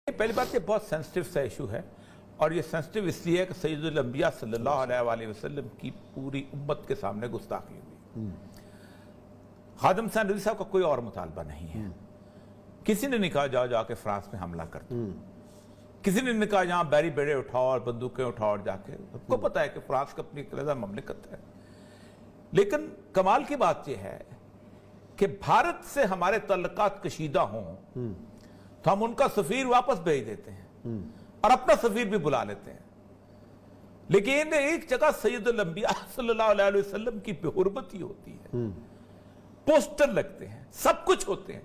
पहली बात ये बहुत सेंसिटिव सा इशू है और ये सेंसिटिव इसलिए है कि सैयदुल अंबिया सल्लल्लाहु अलैहि वसल्लम की पूरी उम्मत के सामने गुस्ताखी हुई। खादिम हुसैन रिजवी साहब का कोई और मुतालबा नहीं है। किसी ने नहीं कहा जाओ जाके फ्रांस में हमला कर दो, किसी ने नहीं कहा जहां बैरी बेड़े उठाओ और बंदूकें उठाओ और जाके, सबको पता है कि फ्रांस की अपनी अलग ममलिकत है। लेकिन कमाल की बात यह है कि भारत से हमारे तल्लुकात कशीदा हों तो हम उनका सफीर वापस भेज देते हैं और अपना सफीर भी बुला लेते हैं। लेकिन एक जगह सैयदुल अंबिया सल्लल्लाहु अलैहि वसल्लम की बेहुरमती होती है, पोस्टर लगते हैं, सब कुछ होते हैं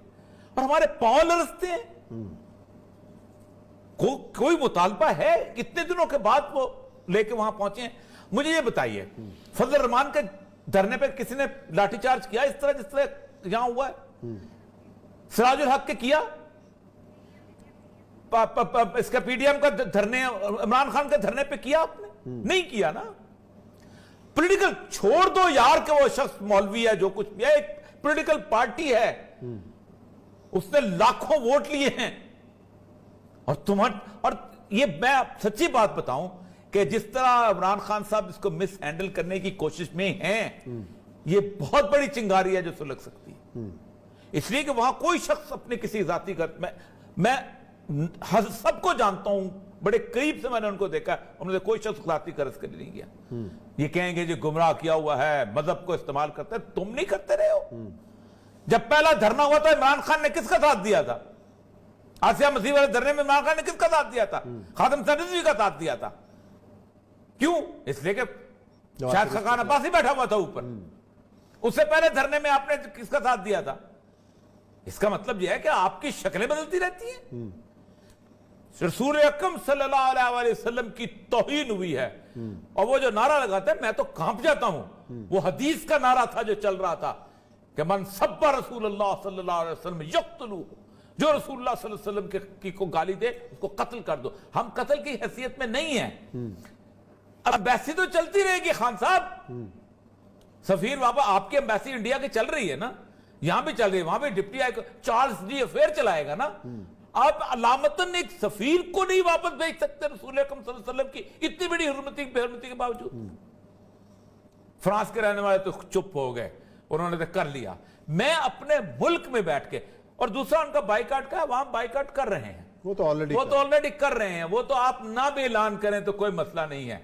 और हमारे पांव लरसते हैं। कोई मुतालबा है? इतने दिनों के बाद वो लेके वहां पहुंचे हैं। मुझे ये बताइए, फजल रहमान के धरने पे किसी ने लाठीचार्ज किया इस तरह जिस तरह यहां हुआ है? सिराजुल हक के किया? इसका पीडीएम का धरने, इमरान खान के धरने पे किया आपने? नहीं किया ना। पॉलिटिकल छोड़ दो यार कि वो शख्स मौलवी है, जो कुछ भी है, एक पॉलिटिकल पार्टी है, उसने लाखों वोट लिए हैं और ये मैं सच्ची बात बताऊं कि जिस तरह इमरान खान साहब इसको मिस हैंडल करने की कोशिश में हैं, ये बहुत बड़ी चिंगारी है जो सुलग सकती है। इसलिए कि वहां कोई शख्स अपने किसी जाति का, मैं सबको जानता हूं, बड़े करीब से मैंने उनको देखा, उन्होंने कोई शख्स जाति कर्ज कर नहीं किया। ये कहेंगे जो गुमराह किया हुआ है, मजहब को इस्तेमाल करते हैं, तुम नहीं करते रहे हो। जब पहला धरना हुआ था इमरान खान ने किसका साथ दिया था? आसिया मसीह वाले धरने में इमरान खान ने किसका साथ दिया था? खादिम हुसैन रिजवी का साथ दिया था। क्यों? इसलिए कि शायद खकान अब्बासी बैठा हुआ था ऊपर। उससे पहले धरने में आपने किसका साथ दिया था? इसका मतलब यह है कि आपकी शक्लें बदलती रहती हैं। रसूल अकरम सल्लल्लाहु अलैहि वसल्लम की तौहीन हुई है और वो जो नारा लगाता है मैं तो कांप जाता हूं। वो हदीस का नारा था जो चल रहा था कि मन सब्बा रसूलुल्लाह सल्लल्लाहु अलैहि वसल्लम यक्तुलू, जो रसूलुल्लाह सल्लल्लाहु अलैहि वसल्लम को गाली दे उसको कत्ल कर दो। हम कत्ल की हैसियत में नहीं है। अब एम्बेसी तो चलती रहेगी खान साहब, सफीर बाबा आपकी एम्बेसी इंडिया की चल रही है ना, यहां भी चल रही है, वहां भी डिप्टी चार्ल्स डी अफेयर चलाएगा ना। आप अलामतन एक सफीर को नहीं वापस भेज सकते रसूल अकरम सल्लल्लाहु अलैहि वसल्लम की इतनी बड़ी बेहुरमती के बावजूद। फ्रांस के रहने वाले तो चुप हो गए, उन्होंने तो कर लिया। मैं अपने मुल्क में बैठ के, और दूसरा उनका बाइकाट का, वहां बाइकाट कर रहे हैं, वो तो ऑलरेडी कर रहे हैं। वो तो आप ना भी ऐलान करें तो कोई मसला नहीं है।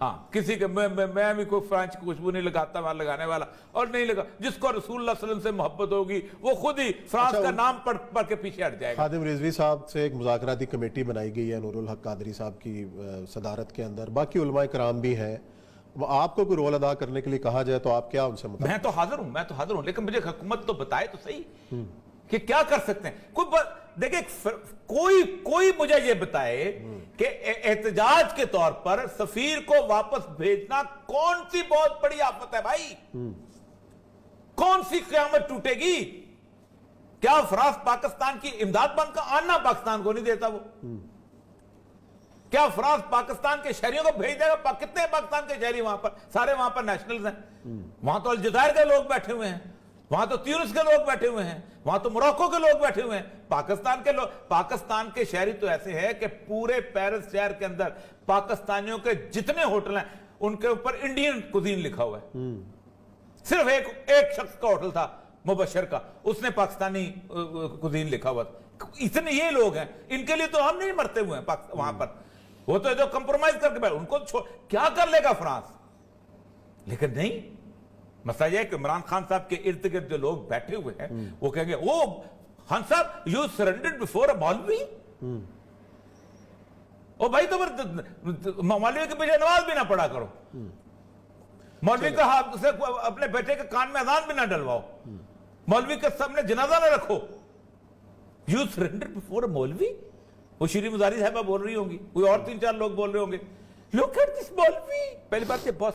हाँ, किसी के मैं भी कोई फ्रांस की खुशबू नहीं लगाता, वहां लगाने वाला और नहीं लगा। जिसको रसूलुल्लाह सल्लल्लाहु अलैहि वसल्लम से मोहब्बत होगी वो खुद ही फ्रांस का नाम पढ़ के पीछे हट जाएगा। खादिम रिजवी साहब से एक मुज़ाकराती कमेटी बनाई गई है नूरुल हक कादरी साहब की सदारत के अंदर, बाकी उलमाए कराम भी हैं। आपको कोई रोल अदा करने के लिए कहा जाए तो आप क्या उनसे मैं तो हाजिर हूं, लेकिन मुझे हुकूमत तो बताए तो सही कि क्या कर सकते हैं। देखिए, कोई मुझे ये बताए कि एहतजाज के तौर पर सफीर को वापस भेजना कौन सी बहुत बड़ी आफत है भाई? कौन सी क़यामत टूटेगी? क्या फ्रांस पाकिस्तान की इमदाद बंद का आना पाकिस्तान को नहीं देता? वो क्या फ्रांस पाकिस्तान के शहरियों को भेज देगा? कितने पाकिस्तान के शहरी वहां पर? सारे वहां पर नेशनल्स हैं। वहां तो अलजज़ायर के लोग बैठे हुए हैं, वहां तो ट्यूनिस के लोग बैठे हुए हैं, वहां तो मोरक्को के लोग बैठे हुए हैं। पाकिस्तान के लोग, पाकिस्तान के शहरी तो ऐसे हैं कि पूरे पेरिस शहर के अंदर पाकिस्तानियों के जितने होटल हैं उनके ऊपर इंडियन कुजीन लिखा हुआ है। सिर्फ एक शख्स का होटल था मुबशर का, उसने पाकिस्तानी कुजीन लिखा हुआ था। इतने ये लोग हैं, इनके लिए तो हम नहीं मरते हुए हैं वहां पर। वो तो जो कंप्रोमाइज करके बैठे, उनको क्या कर लेगा फ्रांस? लेकिन नहीं, मसला यह है कि इमरान खान साहब के इर्द गिर्द जो लोग बैठे हुए हैं वो कहेंगे, ओ खान साहब यू सरेंडर्ड बिफोर अ मौलवी। ओ भाई, तो मौलवी के पीछे नमाज भी ना पढ़ा करो, मौलवी का हाथ से अपने बेटे के कान में अजान भी ना डलवाओ, मौलवी के सामने जनाजा ना रखो। यू सरेंडर्ड बिफोर अ मौलवी। वो श्री मुजारी साहबा बोल रही होंगी, कोई और 3-4 लोग बोल रहे होंगे, लुक एट दिस मौलवी। पहली बात ये बहुत